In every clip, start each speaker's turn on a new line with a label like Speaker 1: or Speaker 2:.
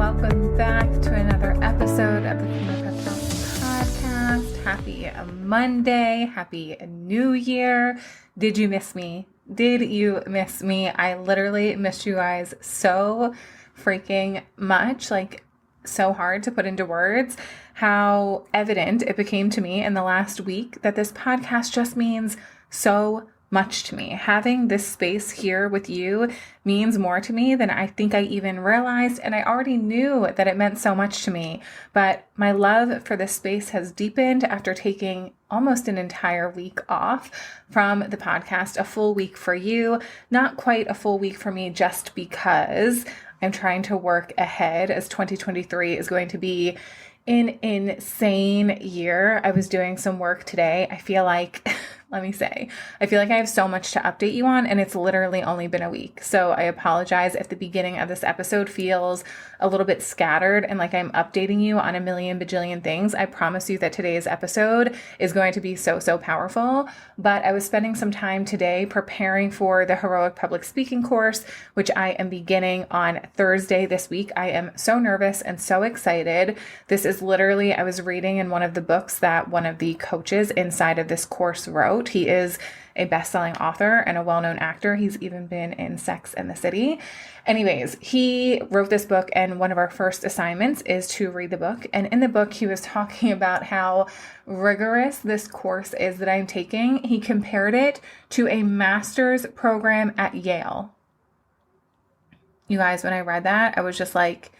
Speaker 1: welcome back to another episode of the Female Pep Talk podcast. Happy Monday, happy New Year. Did you miss me? Did you miss me? I literally missed you guys so freaking much, like so hard to put into words how evident it became to me in the last week that this podcast just means so much to me. Having this space here with you means more to me than I think I even realized, and I already knew that it meant so much to me, but my love for this space has deepened after taking almost an entire week off from the podcast, a full week for you, not quite a full week for me just because I'm trying to work ahead as 2023 is going to be an insane year. I was doing some work today. I feel like I feel like I have so much to update you on, and it's literally only been a week. So I apologize if the beginning of this episode feels a little bit scattered and like I'm updating you on a million bajillion things. I promise you that today's episode is going to be so powerful. But I was spending some time today preparing for the Heroic Public Speaking course, which I am beginning on Thursday this week. I am so nervous and so excited. This is literally, I was reading in one of the books that one of the coaches inside of this course wrote. He is a best-selling author and a well-known actor. He's even been in Sex and the City. Anyways, he wrote this book, and one of our first assignments is to read the book. And in the book, he was talking about how rigorous this course is that I'm taking. He compared it to a master's program at Yale. You guys, when I read that, I was just like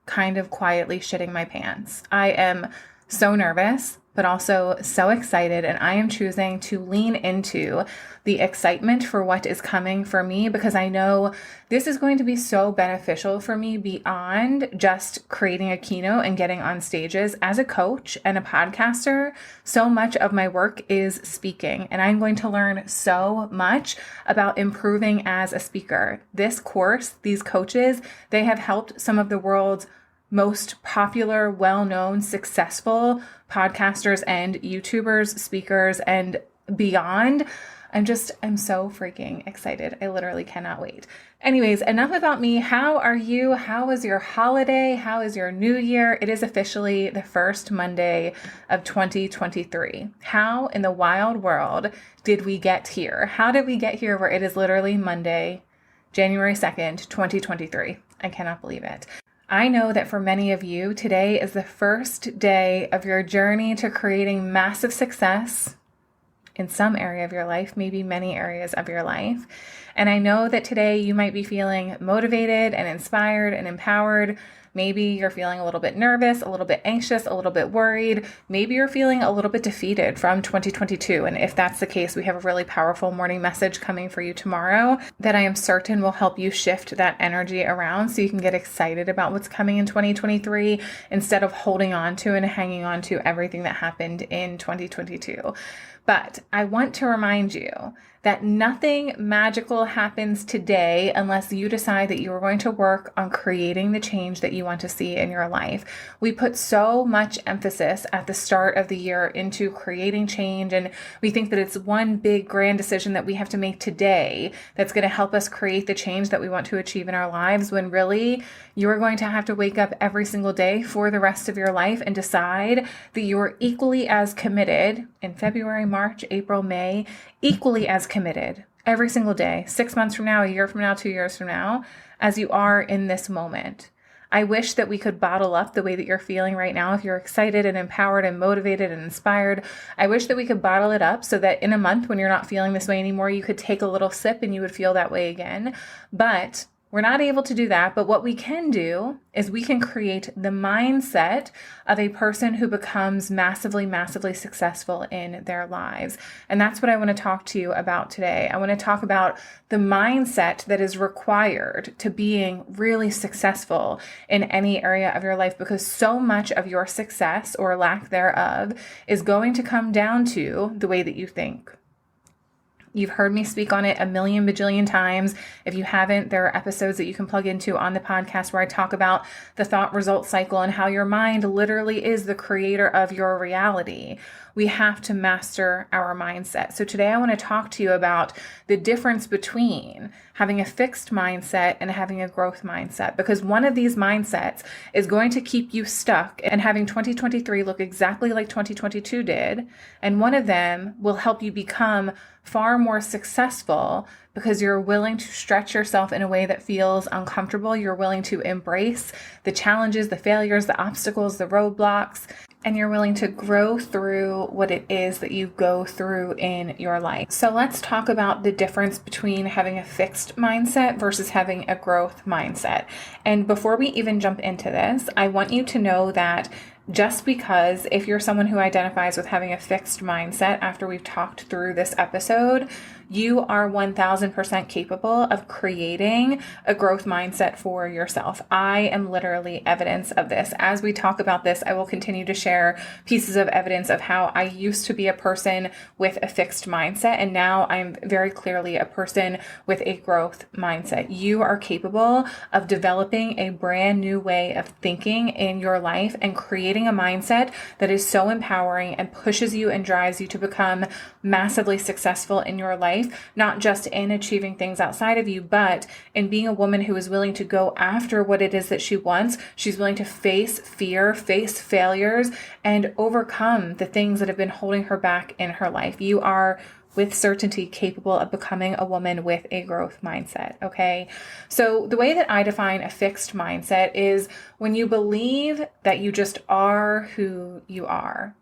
Speaker 1: kind of quietly shitting my pants. I am so nervous, but also so excited. And I am choosing to lean into the excitement for what is coming for me, because I know this is going to be so beneficial for me beyond just creating a keynote and getting on stages. As a coach and a podcaster, so much of my work is speaking, and I'm going to learn so much about improving as a speaker. This course, these coaches, they have helped some of the world's most popular, well-known, successful podcasters and YouTubers, speakers, and beyond. I'm so freaking excited. I literally cannot wait. Anyways, enough about me. How are you? How was your holiday? How is your new year? It is officially the first Monday of 2023. How in the wild world did we get here? How did we get here where it is literally Monday, January 2nd, 2023? I cannot believe it. I know that for many of you, today is the first day of your journey to creating massive success in some area of your life, maybe many areas of your life. And I know that today you might be feeling motivated and inspired and empowered. Maybe you're feeling a little bit nervous, a little bit anxious, a little bit worried. Maybe you're feeling a little bit defeated from 2022. And if that's the case, we have a really powerful morning message coming for you tomorrow that I am certain will help you shift that energy around so you can get excited about what's coming in 2023 instead of holding on to and hanging on to everything that happened in 2022. But I want to remind you that nothing magical happens today unless you decide that you are going to work on creating the change that you want to see in your life. We put so much emphasis at the start of the year into creating change, and we think that it's one big grand decision that we have to make today that's going to help us create the change that we want to achieve in our lives, when really you're going to have to wake up every single day for the rest of your life and decide that you are equally as committed in February, March, April, May, equally as committed every single day, 6 months from now, a year from now, 2 years from now, as you are in this moment. I wish that we could bottle up the way that you're feeling right now. If you're excited and empowered and motivated and inspired, I wish that we could bottle it up so that in a month when you're not feeling this way anymore, you could take a little sip and you would feel that way again. But we're not able to do that, but what we can do is we can create the mindset of a person who becomes massively, massively successful in their lives. And that's what I want to talk to you about today. I want to talk about the mindset that is required to being really successful in any area of your life, because so much of your success or lack thereof is going to come down to the way that you think. You've heard me speak on it a million bajillion times. If you haven't, there are episodes that you can plug into on the podcast where I talk about the thought result cycle and how your mind literally is the creator of your reality. We have to master our mindset. So today I want to talk to you about the difference between having a fixed mindset and having a growth mindset, because one of these mindsets is going to keep you stuck and having 2023 look exactly like 2022 did. And one of them will help you become far more successful because you're willing to stretch yourself in a way that feels uncomfortable. You're willing to embrace the challenges, the failures, the obstacles, the roadblocks, and you're willing to grow through what it is that you go through in your life. So let's talk about the difference between having a fixed mindset versus having a growth mindset. And before we even jump into this, I want you to know that just because if you're someone who identifies with having a fixed mindset after we've talked through this episode, you are 1000% capable of creating a growth mindset for yourself. I am literally evidence of this. As we talk about this, I will continue to share pieces of evidence of how I used to be a person with a fixed mindset, and now I'm very clearly a person with a growth mindset. You are capable of developing a brand new way of thinking in your life and creating a mindset that is so empowering and pushes you and drives you to become massively successful in your life. Not just in achieving things outside of you, but in being a woman who is willing to go after what it is that she wants. She's willing to face fear, face failures, and overcome the things that have been holding her back in her life. You are with certainty capable of becoming a woman with a growth mindset, okay? So the way that I define a fixed mindset is when you believe that you just are who you are.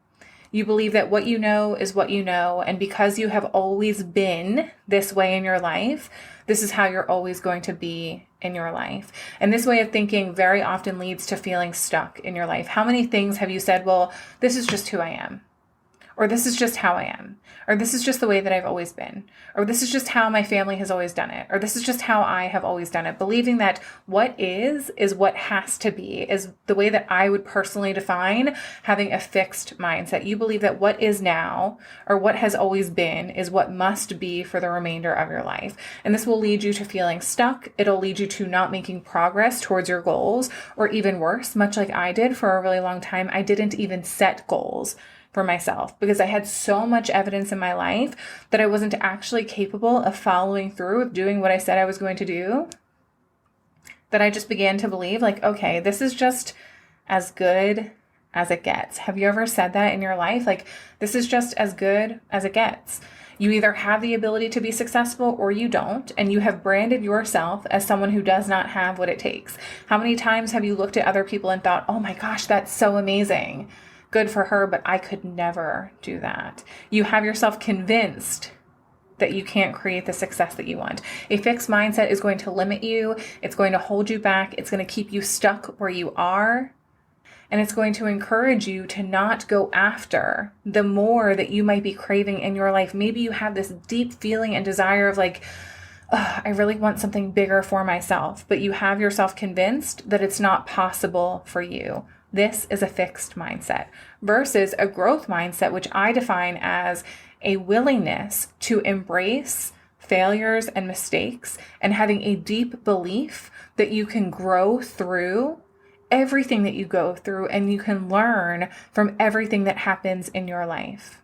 Speaker 1: You believe that what you know is what you know, and because you have always been this way in your life, this is how you're always going to be in your life. And this way of thinking very often leads to feeling stuck in your life. How many things have you said, well, this is just who I am? Or this is just how I am, or this is just the way that I've always been, or this is just how my family has always done it, or this is just how I have always done it. Believing that what is what has to be is the way that I would personally define having a fixed mindset. You believe that what is now, or what has always been, is what must be for the remainder of your life. And this will lead you to feeling stuck. It'll lead you to not making progress towards your goals, or even worse, much like I did for a really long time, I didn't even set goals for myself because I had so much evidence in my life that I wasn't actually capable of following through with doing what I said I was going to do, that I just began to believe like, okay, this is just as good as it gets. Have you ever said that in your life? Like, this is just as good as it gets. You either have the ability to be successful or you don't, and you have branded yourself as someone who does not have what it takes. How many times have you looked at other people and thought, oh my gosh, that's so amazing. Good for her, but I could never do that. You have yourself convinced that you can't create the success that you want. A fixed mindset is going to limit you. It's going to hold you back. It's going to keep you stuck where you are. And it's going to encourage you to not go after the more that you might be craving in your life. Maybe you have this deep feeling and desire of like, I really want something bigger for myself, but you have yourself convinced that it's not possible for you. This is a fixed mindset versus a growth mindset, which I define as a willingness to embrace failures and mistakes and having a deep belief that you can grow through everything that you go through and you can learn from everything that happens in your life.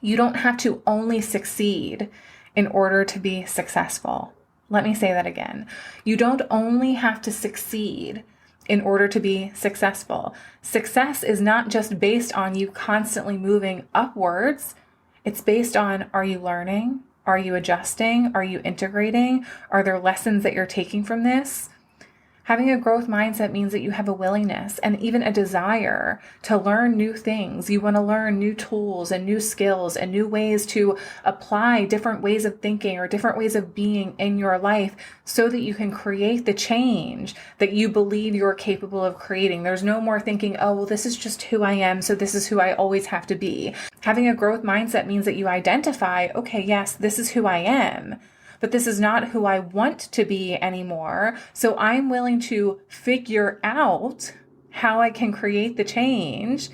Speaker 1: You don't have to only succeed in order to be successful. Let me say that again. You don't only have to succeed in order to be successful. Success is not just based on you constantly moving upwards. It's based on, are you learning? Are you adjusting? Are you integrating? Are there lessons that you're taking from this? Having a growth mindset means that you have a willingness and even a desire to learn new things. You want to learn new tools and new skills and new ways to apply different ways of thinking or different ways of being in your life so that you can create the change that you believe you're capable of creating. There's no more thinking, oh, well, this is just who I am, so this is who I always have to be. Having a growth mindset means that you identify, okay, yes, this is who I am, but this is not who I want to be anymore. So I'm willing to figure out how I can create the change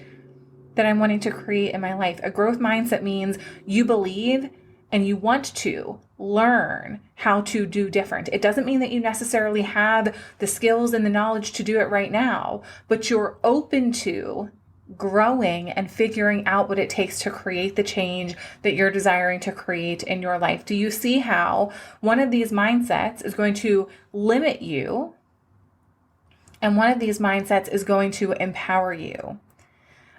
Speaker 1: that I'm wanting to create in my life. A growth mindset means you believe and you want to learn how to do different. It doesn't mean that you necessarily have the skills and the knowledge to do it right now, but you're open to growing and figuring out what it takes to create the change that you're desiring to create in your life. Do you see how one of these mindsets is going to limit you, and one of these mindsets is going to empower you?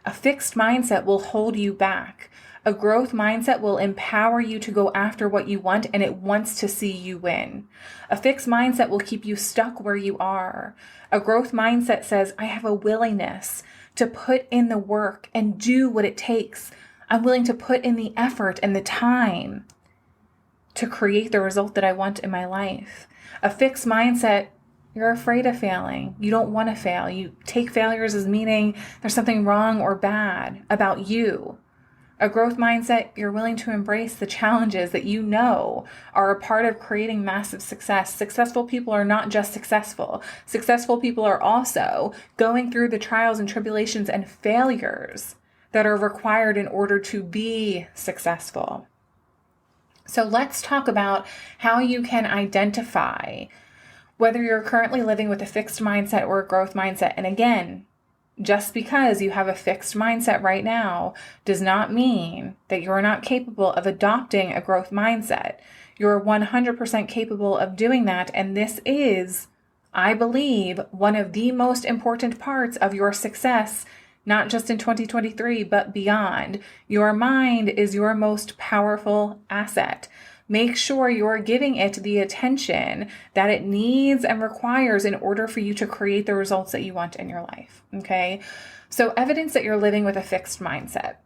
Speaker 1: A fixed mindset will hold you back. A growth mindset will empower you to go after what you want, and it wants to see you win. A fixed mindset will keep you stuck where you are. A growth mindset says, I have a willingness to put in the work and do what it takes. I'm willing to put in the effort and the time to create the result that I want in my life. A fixed mindset, you're afraid of failing. You don't want to fail. You take failures as meaning there's something wrong or bad about you. A growth mindset, you're willing to embrace the challenges that you know are a part of creating massive success. Successful people are not just successful. Successful people are also going through the trials and tribulations and failures that are required in order to be successful. So let's talk about how you can identify whether you're currently living with a fixed mindset or a growth mindset. And again, just because you have a fixed mindset right now does not mean that you're not capable of adopting a growth mindset. You're 100% capable of doing that. And this is, I believe, one of the most important parts of your success, not just in 2023, but beyond. Your mind is your most powerful asset. Make sure you're giving it the attention that it needs and requires in order for you to create the results that you want in your life. Okay. So evidence that you're living with a fixed mindset.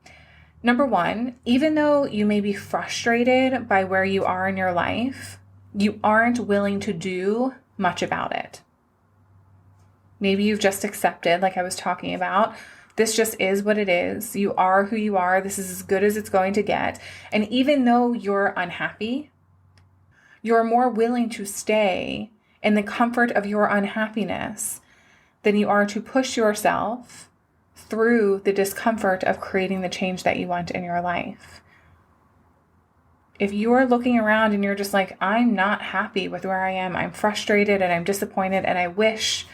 Speaker 1: Number one, even though you may be frustrated by where you are in your life, you aren't willing to do much about it. Maybe you've just accepted, like I was talking about, this just is what it is. You are who you are. This is as good as it's going to get. And even though you're unhappy, you're more willing to stay in the comfort of your unhappiness than you are to push yourself through the discomfort of creating the change that you want in your life. If you are looking around and you're just like, I'm not happy with where I am, I'm frustrated and I'm disappointed and I wish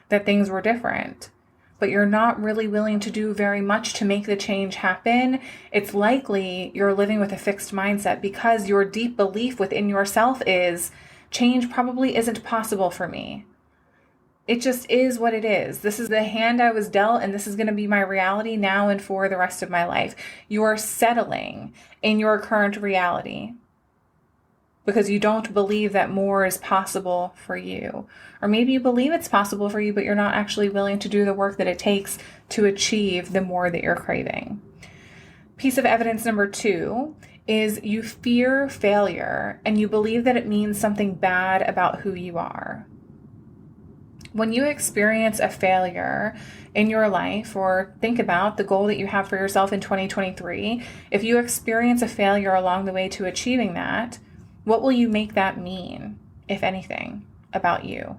Speaker 1: that things were different, but you're not really willing to do very much to make the change happen, it's likely you're living with a fixed mindset because your deep belief within yourself is change probably isn't possible for me. It just is what it is. This is the hand I was dealt, and this is going to be my reality now and for the rest of my life. You're settling in your current reality because you don't believe that more is possible for you. Or maybe you believe it's possible for you, but you're not actually willing to do the work that it takes to achieve the more that you're craving. Piece of evidence number 2 is you fear failure and you believe that it means something bad about who you are. When you experience a failure in your life, or think about the goal that you have for yourself in 2023, if you experience a failure along the way to achieving that, what will you make that mean, if anything, about you?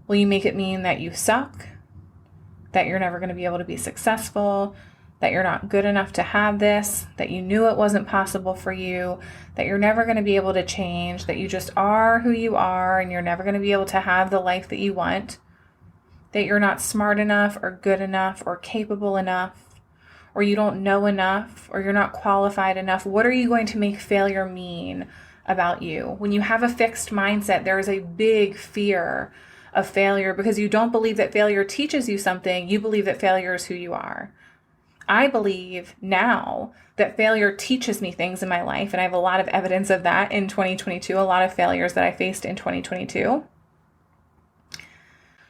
Speaker 1: Will you make it mean that you suck, that you're never going to be able to be successful, that you're not good enough to have this, that you knew it wasn't possible for you, that you're never going to be able to change, that you just are who you are and you're never going to be able to have the life that you want, that you're not smart enough or good enough or capable enough, or you don't know enough, or you're not qualified enough? What are you going to make failure mean about you? When you have a fixed mindset, there is a big fear of failure because you don't believe that failure teaches you something. You believe that failure is who you are. I believe now that failure teaches me things in my life, and I have a lot of evidence of that in 2022, a lot of failures that I faced in 2022.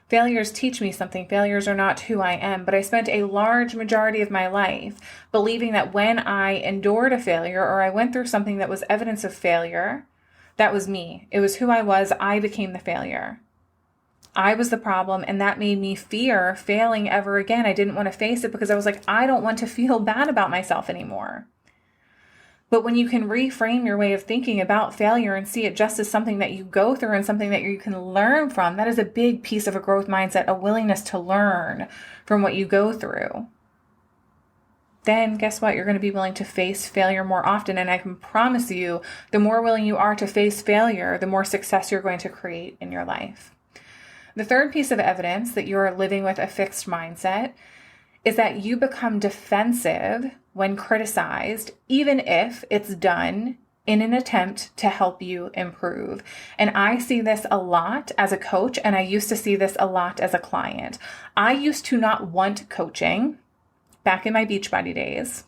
Speaker 1: Failures teach me something. Failures are not who I am, but I spent a large majority of my life believing that when I endured a failure or I went through something that was evidence of failure, that was me. It was who I was. I became the failure. I was the problem, and that made me fear failing ever again. I didn't want to face it because I was like, I don't want to feel bad about myself anymore. But when you can reframe your way of thinking about failure and see it just as something that you go through and something that you can learn from, that is a big piece of a growth mindset, a willingness to learn from what you go through. then guess what? You're going to be willing to face failure more often. And I can promise you, the more willing you are to face failure, the more success you're going to create in your life. The third piece of evidence that you're living with a fixed mindset is that you become defensive when criticized, even if it's done in an attempt to help you improve. And I see this a lot as a coach, and I used to see this a lot as a client. I used to not want coaching back in my Beachbody days.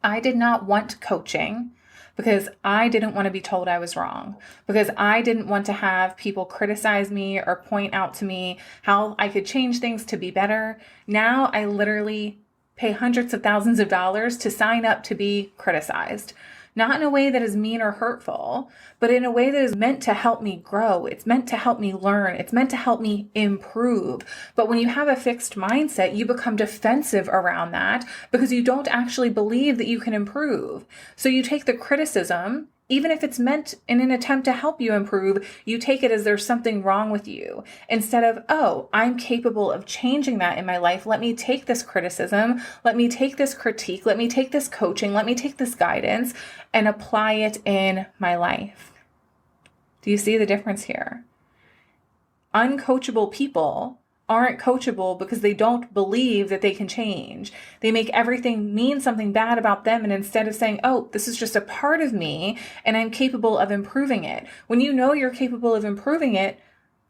Speaker 1: I did not want coaching because I didn't want to be told I was wrong, because I didn't want to have people criticize me or point out to me how I could change things to be better. Now I literally pay hundreds of thousands of dollars to sign up to be criticized. Not in a way that is mean or hurtful, but in a way that is meant to help me grow. It's meant to help me learn. It's meant to help me improve. But when you have a fixed mindset, you become defensive around that because you don't actually believe that you can improve. So you take the criticism, even if it's meant in an attempt to help you improve, you take it as there's something wrong with you. Instead of, oh, I'm capable of changing that in my life. Let me take this criticism. Let me take this critique. Let me take this coaching. Let me take this guidance and apply it in my life. Do you see the difference here? Uncoachable people aren't coachable because they don't believe that they can change. They make everything mean something bad about them. And instead of saying, oh, this is just a part of me and I'm capable of improving it. When you know you're capable of improving it,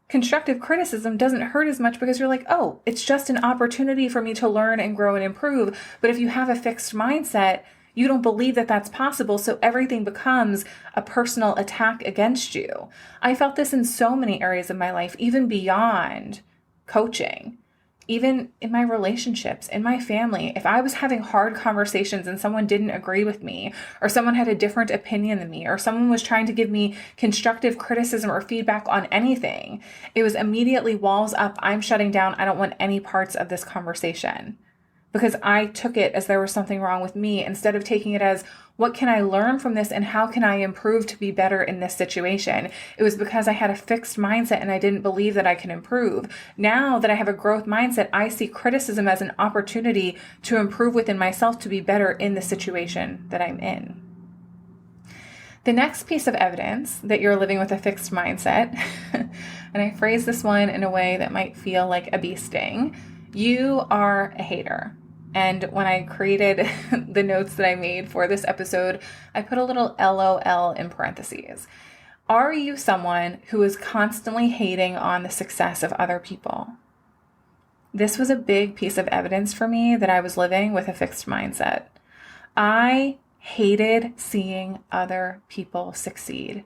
Speaker 1: constructive criticism doesn't hurt as much because you're like, oh, it's just an opportunity for me to learn and grow and improve. But if you have a fixed mindset, you don't believe that that's possible, so everything becomes a personal attack against you. I felt this in so many areas of my life, even beyond coaching, even in my relationships, in my family. If I was having hard conversations and someone didn't agree with me, or someone had a different opinion than me, or someone was trying to give me constructive criticism or feedback on anything, it was immediately walls up. I'm shutting down. I don't want any parts of this conversation. Because I took it as there was something wrong with me instead of taking it as, what can I learn from this and how can I improve to be better in this situation? It was because I had a fixed mindset and I didn't believe that I can improve. Now that I have a growth mindset, I see criticism as an opportunity to improve within myself to be better in the situation that I'm in. The next piece of evidence that you're living with a fixed mindset, and I phrase this one in a way that might feel like a bee sting, you are a hater. And when I created the notes that I made for this episode, I put a little LOL in parentheses. Are you someone who is constantly hating on the success of other people? This was a big piece of evidence for me that I was living with a fixed mindset. I hated seeing other people succeed.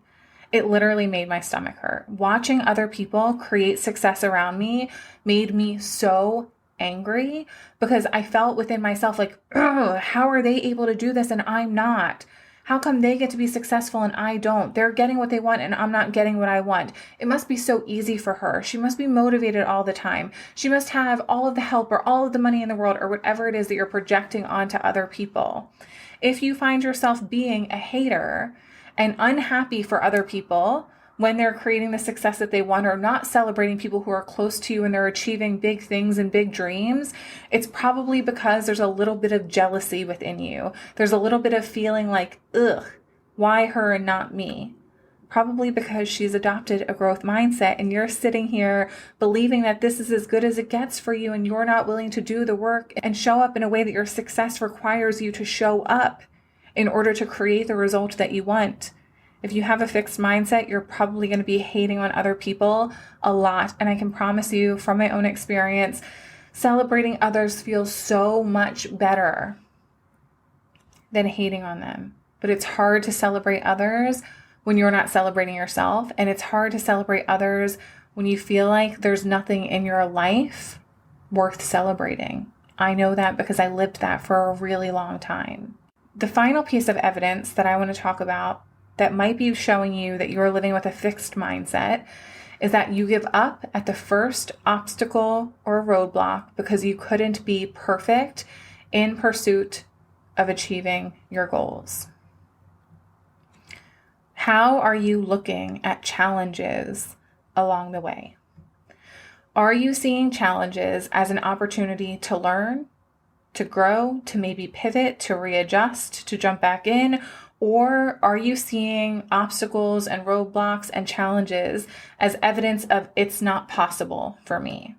Speaker 1: It literally made my stomach hurt. Watching other people create success around me made me so angry because I felt within myself like, how are they able to do this and I'm not? How come they get to be successful and I don't? They're getting what they want and I'm not getting what I want. It must be so easy for her. She must be motivated all the time. She must have all of the help or all of the money in the world or whatever it is that you're projecting onto other people. If you find yourself being a hater and unhappy for other people when they're creating the success that they want or not celebrating people who are close to you and they're achieving big things and big dreams, it's probably because there's a little bit of jealousy within you. There's a little bit of feeling like, ugh, why her and not me? Probably because she's adopted a growth mindset and you're sitting here believing that this is as good as it gets for you and you're not willing to do the work and show up in a way that your success requires you to show up in order to create the result that you want. If you have a fixed mindset, you're probably going to be hating on other people a lot. And I can promise you from my own experience, celebrating others feels so much better than hating on them. But it's hard to celebrate others when you're not celebrating yourself. And it's hard to celebrate others when you feel like there's nothing in your life worth celebrating. I know that because I lived that for a really long time. The final piece of evidence that I want to talk about that might be showing you that you're living with a fixed mindset is that you give up at the first obstacle or roadblock because you couldn't be perfect in pursuit of achieving your goals. How are you looking at challenges along the way? Are you seeing challenges as an opportunity to learn, to grow, to maybe pivot, to readjust, to jump back in? Or are you seeing obstacles and roadblocks and challenges as evidence of it's not possible for me?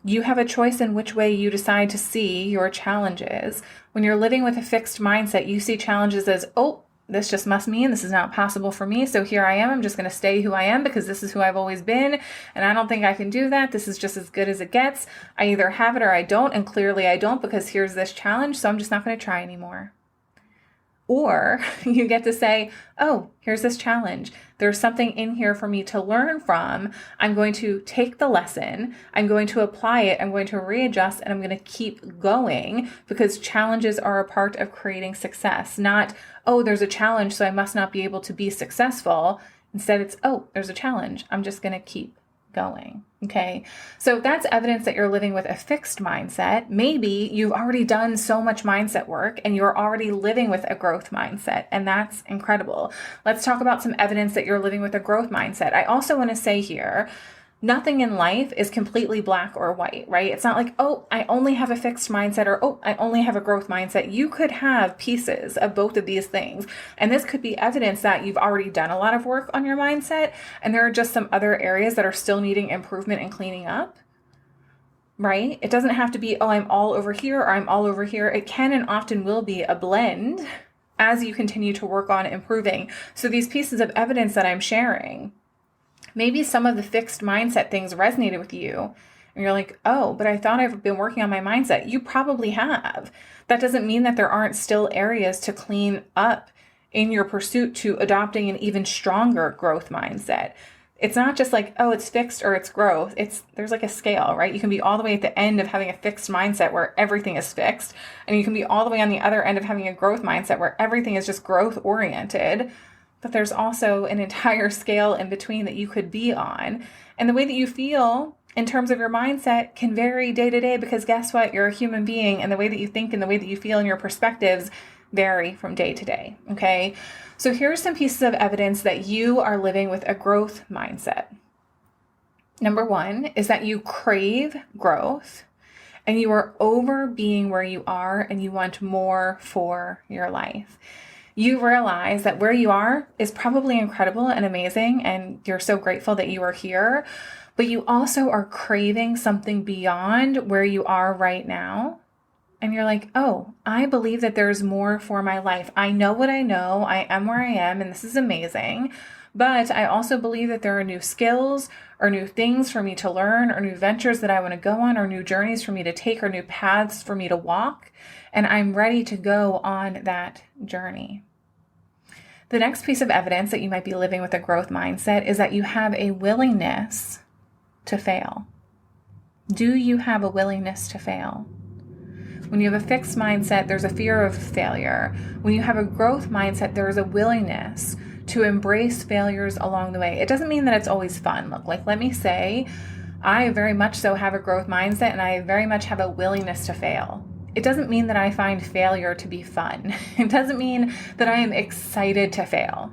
Speaker 1: You have a choice in which way you decide to see your challenges. When you're living with a fixed mindset, you see challenges as, oh, this just must mean this is not possible for me. So here I am. I'm just going to stay who I am because this is who I've always been. And I don't think I can do that. This is just as good as it gets. I either have it or I don't. And clearly I don't because here's this challenge. So I'm just not going to try anymore. Or you get to say, oh, here's this challenge. There's something in here for me to learn from. I'm going to take the lesson. I'm going to apply it. I'm going to readjust and I'm going to keep going because challenges are a part of creating success. Not, oh, there's a challenge, so I must not be able to be successful. Instead, it's, oh, there's a challenge. I'm just going to keep going. Okay. So that's evidence that you're living with a fixed mindset. Maybe you've already done so much mindset work and you're already living with a growth mindset, and that's incredible. Let's talk about some evidence that you're living with a growth mindset. I also want to say here, nothing in life is completely black or white, right? It's not like, oh, I only have a fixed mindset or, oh, I only have a growth mindset. You could have pieces of both of these things. And this could be evidence that you've already done a lot of work on your mindset. And there are just some other areas that are still needing improvement and cleaning up, right? It doesn't have to be, oh, I'm all over here or I'm all over here. It can and often will be a blend as you continue to work on improving. So these pieces of evidence that I'm sharing, maybe some of the fixed mindset things resonated with you and you're like, oh, but I thought I've been working on my mindset. You probably have. That doesn't mean that there aren't still areas to clean up in your pursuit to adopting an even stronger growth mindset. It's not just like, oh, it's fixed or it's growth. There's like a scale, right? You can be all the way at the end of having a fixed mindset where everything is fixed. And you can be all the way on the other end of having a growth mindset where everything is just growth oriented. But there's also an entire scale in between that you could be on. And the way that you feel in terms of your mindset can vary day to day because guess what? You're a human being, and the way that you think and the way that you feel and your perspectives vary from day to day. Okay. So here are some pieces of evidence that you are living with a growth mindset. Number one is that you crave growth and you are over being where you are and you want more for your life. You realize that where you are is probably incredible and amazing, and you're so grateful that you are here, but you also are craving something beyond where you are right now. And you're like, oh, I believe that there's more for my life. I know what I know. I am where I am, and this is amazing. But I also believe that there are new skills or new things for me to learn or new ventures that I want to go on or new journeys for me to take or new paths for me to walk. And I'm ready to go on that journey. The next piece of evidence that you might be living with a growth mindset is that you have a willingness to fail. Do you have a willingness to fail? When you have a fixed mindset, there's a fear of failure. When you have a growth mindset, there is a willingness to embrace failures along the way. It doesn't mean that it's always fun. Look, like, let me say, I very much so have a growth mindset and I very much have a willingness to fail. It doesn't mean that I find failure to be fun. It doesn't mean that I am excited to fail.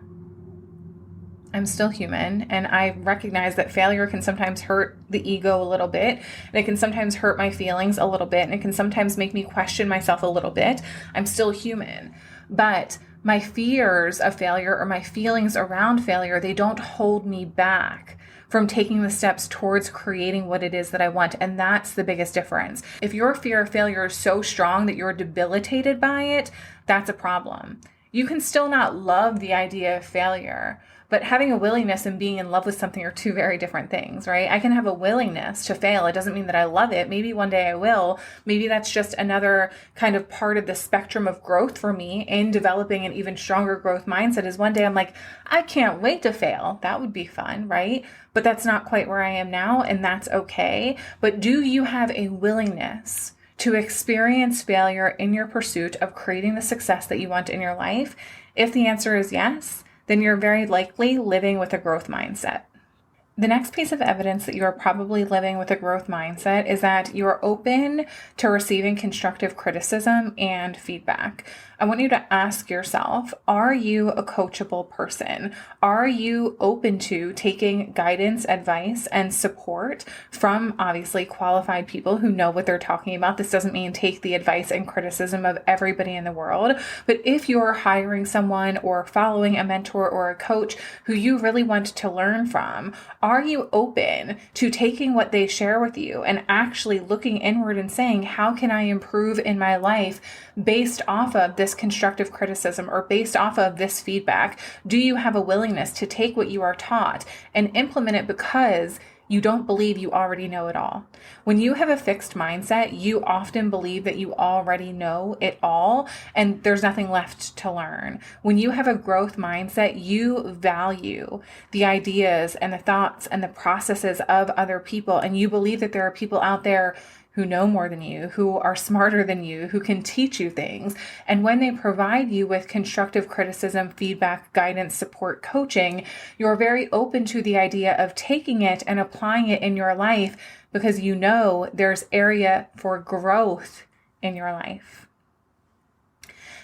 Speaker 1: I'm still human, and I recognize that failure can sometimes hurt the ego a little bit, and it can sometimes hurt my feelings a little bit, and it can sometimes make me question myself a little bit. I'm still human, but my fears of failure or my feelings around failure, they don't hold me back from taking the steps towards creating what it is that I want. And that's the biggest difference. If your fear of failure is so strong that you're debilitated by it, that's a problem. You can still not love the idea of failure, but having a willingness and being in love with something are two very different things, right? I can have a willingness to fail. It doesn't mean that I love it. Maybe one day I will. Maybe that's just another kind of part of the spectrum of growth for me in developing an even stronger growth mindset is one day I'm like, I can't wait to fail. That would be fun, right? But that's not quite where I am now, and that's okay. But do you have a willingness to experience failure in your pursuit of creating the success that you want in your life? If the answer is yes, then you're very likely living with a growth mindset. The next piece of evidence that you are probably living with a growth mindset is that you are open to receiving constructive criticism and feedback. I want you to ask yourself, are you a coachable person? Are you open to taking guidance, advice, and support from obviously qualified people who know what they're talking about? This doesn't mean take the advice and criticism of everybody in the world, but if you're hiring someone or following a mentor or a coach who you really want to learn from, are you open to taking what they share with you and actually looking inward and saying, how can I improve in my life based off of this constructive criticism or based off of this feedback? Do you have a willingness to take what you are taught and implement it because you don't believe you already know it all? When you have a fixed mindset, you often believe that you already know it all and there's nothing left to learn. When you have a growth mindset, you value the ideas and the thoughts and the processes of other people, and you believe that there are people out there who know more than you, who are smarter than you, who can teach you things. And when they provide you with constructive criticism, feedback, guidance, support, coaching, you're very open to the idea of taking it and applying it in your life because you know there's area for growth in your life.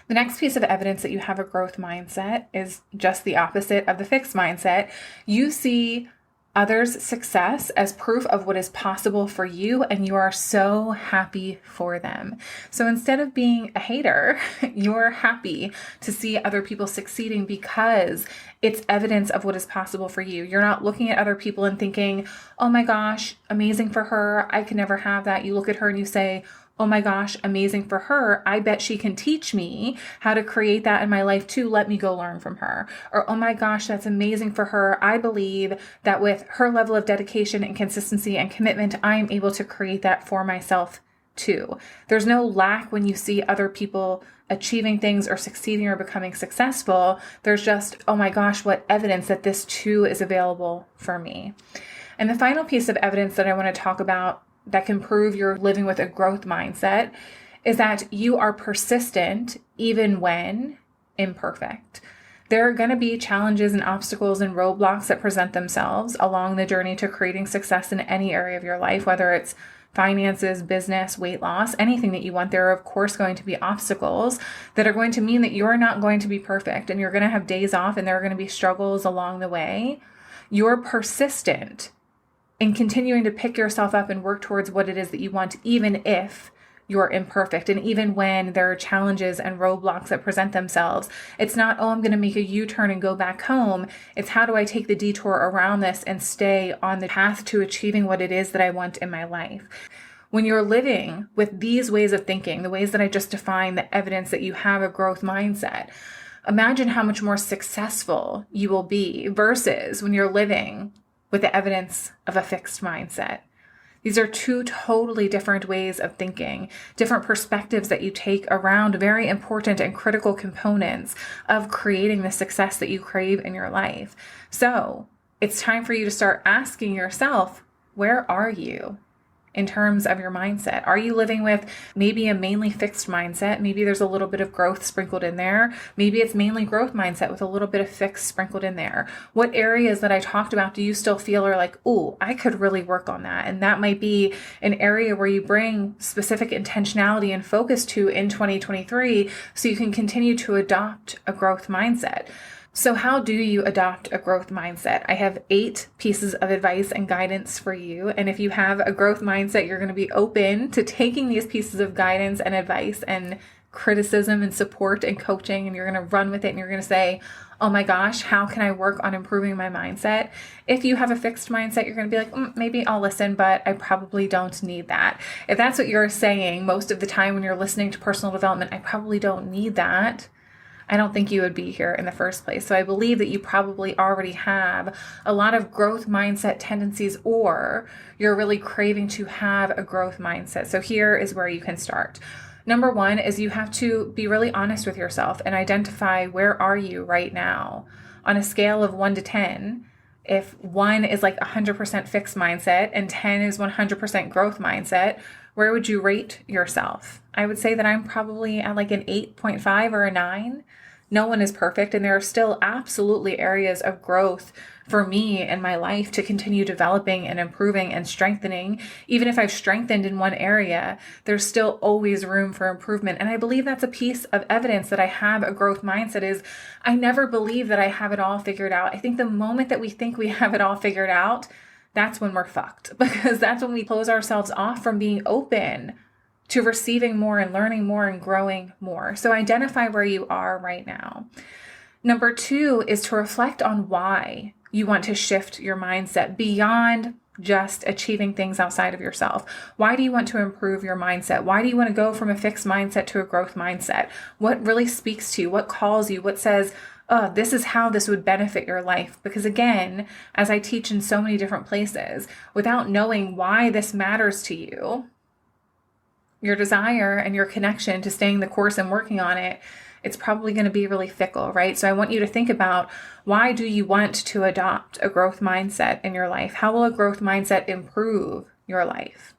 Speaker 1: The next piece of evidence that you have a growth mindset is just the opposite of the fixed mindset. You see others' success as proof of what is possible for you, and you are so happy for them. So instead of being a hater, you're happy to see other people succeeding because it's evidence of what is possible for you. You're not looking at other people and thinking, oh my gosh, amazing for her, I can never have that. You look at her and you say, oh my gosh, amazing for her. I bet she can teach me how to create that in my life too. Let me go learn from her. Or, oh my gosh, that's amazing for her. I believe that with her level of dedication and consistency and commitment, I am able to create that for myself too. There's no lack when you see other people achieving things or succeeding or becoming successful. There's just, oh my gosh, what evidence that this too is available for me. And the final piece of evidence that I want to talk about that can prove you're living with a growth mindset is that you are persistent even when imperfect. There are going to be challenges and obstacles and roadblocks that present themselves along the journey to creating success in any area of your life, whether it's finances, business, weight loss, anything that you want. There are, of course, going to be obstacles that are going to mean that you're not going to be perfect and you're going to have days off and there are going to be struggles along the way. You're persistent in continuing to pick yourself up and work towards what it is that you want, even if you're imperfect. And even when there are challenges and roadblocks that present themselves, it's not, oh, I'm going to make a U-turn and go back home. It's how do I take the detour around this and stay on the path to achieving what it is that I want in my life. When you're living with these ways of thinking, the ways that I just defined, the evidence that you have a growth mindset, imagine how much more successful you will be versus when you're living with the evidence of a fixed mindset. These are two totally different ways of thinking, different perspectives that you take around very important and critical components of creating the success that you crave in your life. So it's time for you to start asking yourself, where are you in terms of your mindset? Are you living with maybe a mainly fixed mindset? Maybe there's a little bit of growth sprinkled in there. Maybe it's mainly growth mindset with a little bit of fixed sprinkled in there. What areas that I talked about do you still feel are like, oh, I could really work on that? And that might be an area where you bring specific intentionality and focus to in 2023 so you can continue to adopt a growth mindset. So how do you adopt a growth mindset? I have 8 pieces of advice and guidance for you. And if you have a growth mindset, you're going to be open to taking these pieces of guidance and advice and criticism and support and coaching, and you're going to run with it and you're going to say, oh my gosh, how can I work on improving my mindset? If you have a fixed mindset, you're going to be like, maybe I'll listen, but I probably don't need that. If that's what you're saying most of the time when you're listening to personal development, I probably don't need that, I don't think you would be here in the first place. So I believe that you probably already have a lot of growth mindset tendencies, or you're really craving to have a growth mindset. So here is where you can start. Number 1 is you have to be really honest with yourself and identify, where are you right now? On a scale of 1 to 10, if 1 is like 100% fixed mindset and 10 is 100% growth mindset, where would you rate yourself? I would say that I'm probably at like an 8.5 or a 9. No one is perfect, and there are still absolutely areas of growth for me in my life to continue developing and improving and strengthening. Even if I've strengthened in one area, there's still always room for improvement. And I believe that's a piece of evidence that I have a growth mindset is I never believe that I have it all figured out. I think the moment that we think we have it all figured out, that's when we're fucked, because that's when we close ourselves off from being open to receiving more and learning more and growing more. So identify where you are right now. Number 2 is to reflect on why you want to shift your mindset beyond just achieving things outside of yourself. Why do you want to improve your mindset? Why do you want to go from a fixed mindset to a growth mindset? What really speaks to you? What calls you? What says, oh, this is how this would benefit your life? Because again, as I teach in so many different places, without knowing why this matters to you, your desire and your connection to staying the course and working on it, it's probably going to be really fickle, right? So I want you to think about, why do you want to adopt a growth mindset in your life? How will a growth mindset improve your life?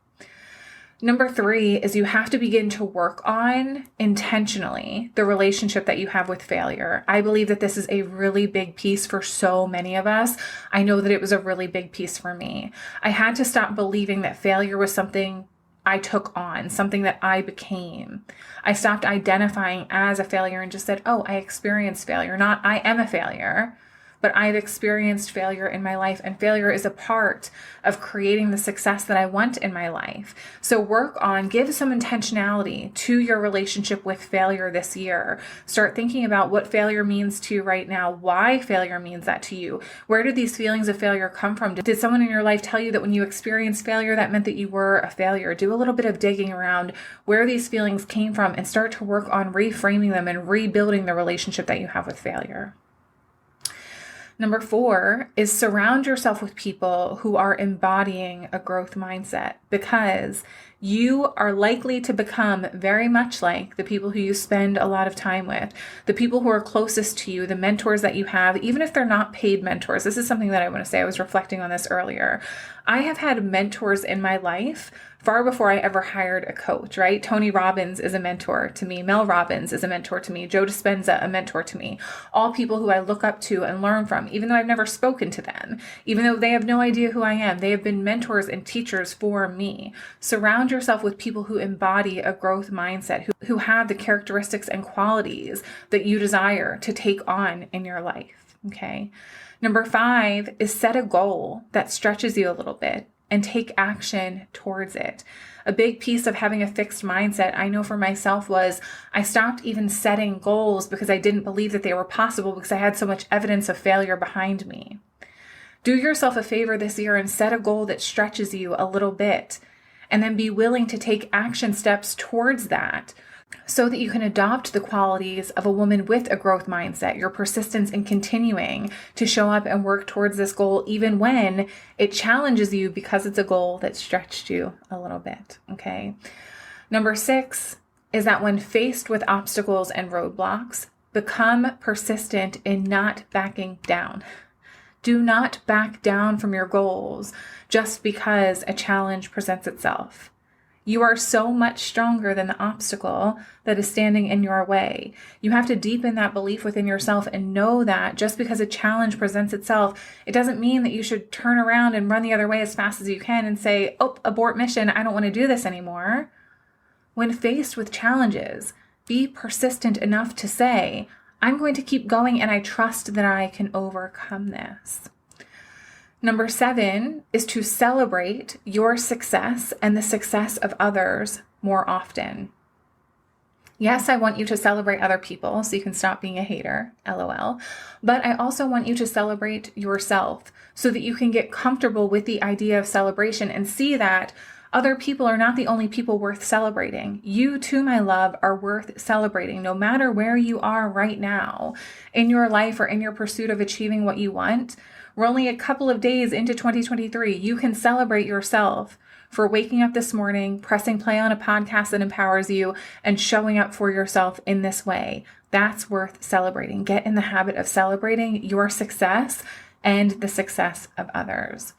Speaker 1: Number 3 is you have to begin to work on intentionally the relationship that you have with failure. I believe that this is a really big piece for so many of us. I know that it was a really big piece for me. I had to stop believing that failure was something I took on, something that I became. I stopped identifying as a failure and just said, oh, I experienced failure, not I am a failure, but I've experienced failure in my life, and failure is a part of creating the success that I want in my life. So give some intentionality to your relationship with failure this year. Start thinking about what failure means to you right now, why failure means that to you. Where did these feelings of failure come from? Did someone in your life tell you that when you experienced failure, that meant that you were a failure? Do a little bit of digging around where these feelings came from and start to work on reframing them and rebuilding the relationship that you have with failure. Number 4 is surround yourself with people who are embodying a growth mindset, because you are likely to become very much like the people who you spend a lot of time with, the people who are closest to you, the mentors that you have, even if they're not paid mentors. This is something that I want to say. I was reflecting on this earlier. I have had mentors in my life far before I ever hired a coach, right? Tony Robbins is a mentor to me. Mel Robbins is a mentor to me. Joe Dispenza, a mentor to me. All people who I look up to and learn from, even though I've never spoken to them, even though they have no idea who I am. They have been mentors and teachers for me. Surround yourself with people who embody a growth mindset, who have the characteristics and qualities that you desire to take on in your life, okay? Number 5 is set a goal that stretches you a little bit and take action towards it. A big piece of having a fixed mindset, I know for myself, was I stopped even setting goals because I didn't believe that they were possible because I had so much evidence of failure behind me. Do yourself a favor this year and set a goal that stretches you a little bit, and then be willing to take action steps towards that, so that you can adopt the qualities of a woman with a growth mindset, your persistence in continuing to show up and work towards this goal, even when it challenges you because it's a goal that stretched you a little bit, okay? Number 6 is that when faced with obstacles and roadblocks, become persistent in not backing down. Do not back down from your goals just because a challenge presents itself. You are so much stronger than the obstacle that is standing in your way. You have to deepen that belief within yourself and know that just because a challenge presents itself, it doesn't mean that you should turn around and run the other way as fast as you can and say, oh, abort mission, I don't want to do this anymore. When faced with challenges, be persistent enough to say, I'm going to keep going and I trust that I can overcome this. Number 7 is to celebrate your success and the success of others more often. Yes, I want you to celebrate other people so you can stop being a hater, LOL. But I also want you to celebrate yourself so that you can get comfortable with the idea of celebration and see that other people are not the only people worth celebrating. You too, my love, are worth celebrating no matter where you are right now in your life or in your pursuit of achieving what you want. We're only a couple of days into 2023. You can celebrate yourself for waking up this morning, pressing play on a podcast that empowers you, and showing up for yourself in this way. That's worth celebrating. Get in the habit of celebrating your success and the success of others.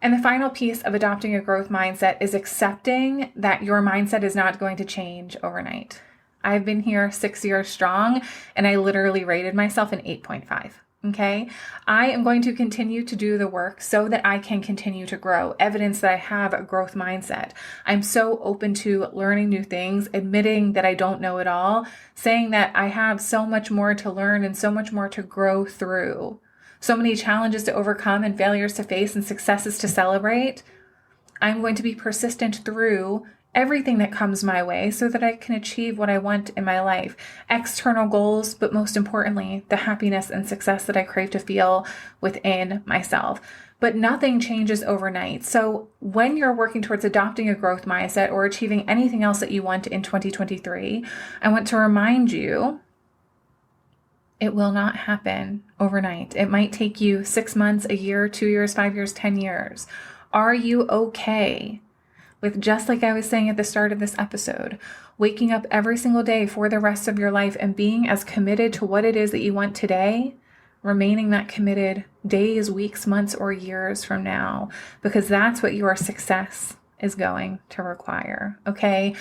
Speaker 1: And the final piece of adopting a growth mindset is accepting that your mindset is not going to change overnight. I've been here 6 years strong, and I literally rated myself an 8.5. Okay. I am going to continue to do the work so that I can continue to grow, evidence that I have a growth mindset. I'm so open to learning new things, admitting that I don't know it all, saying that I have so much more to learn and so much more to grow through, so many challenges to overcome and failures to face and successes to celebrate. I'm going to be persistent through everything that comes my way so that I can achieve what I want in my life. External goals, but most importantly, the happiness and success that I crave to feel within myself. But nothing changes overnight. So when you're working towards adopting a growth mindset or achieving anything else that you want in 2023, I want to remind you, it will not happen overnight. It might take you 6 months, a year, 2 years, 5 years, 10 years. Are you okay with, just like I was saying at the start of this episode, waking up every single day for the rest of your life and being as committed to what it is that you want today, remaining that committed days, weeks, months, or years from now, because that's what your success is going to require. Okay.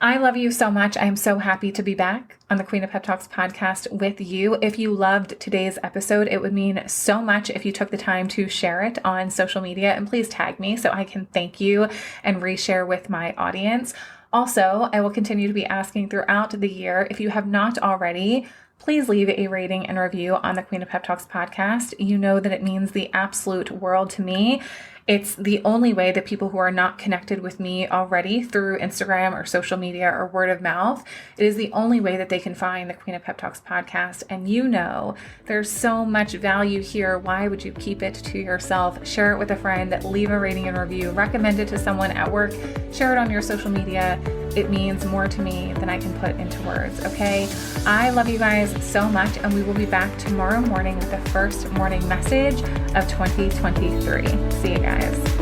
Speaker 1: I love you so much. I am so happy to be back on the Queen of Pep Talks podcast with you. If you loved today's episode, it would mean so much if you took the time to share it on social media, and please tag me so I can thank you and reshare with my audience. Also, I will continue to be asking throughout the year, if you have not already, please leave a rating and review on the Queen of Pep Talks podcast. You know that it means the absolute world to me. It's the only way that people who are not connected with me already through Instagram or social media or word of mouth, it is the only way that they can find the Queen of Pep Talks podcast. And you know, there's so much value here. Why would you keep it to yourself? Share it with a friend, leave a rating and review, recommend it to someone at work, share it on your social media. It means more to me than I can put into words, okay? I love you guys so much, and we will be back tomorrow morning with the first morning message of 2023. See you guys.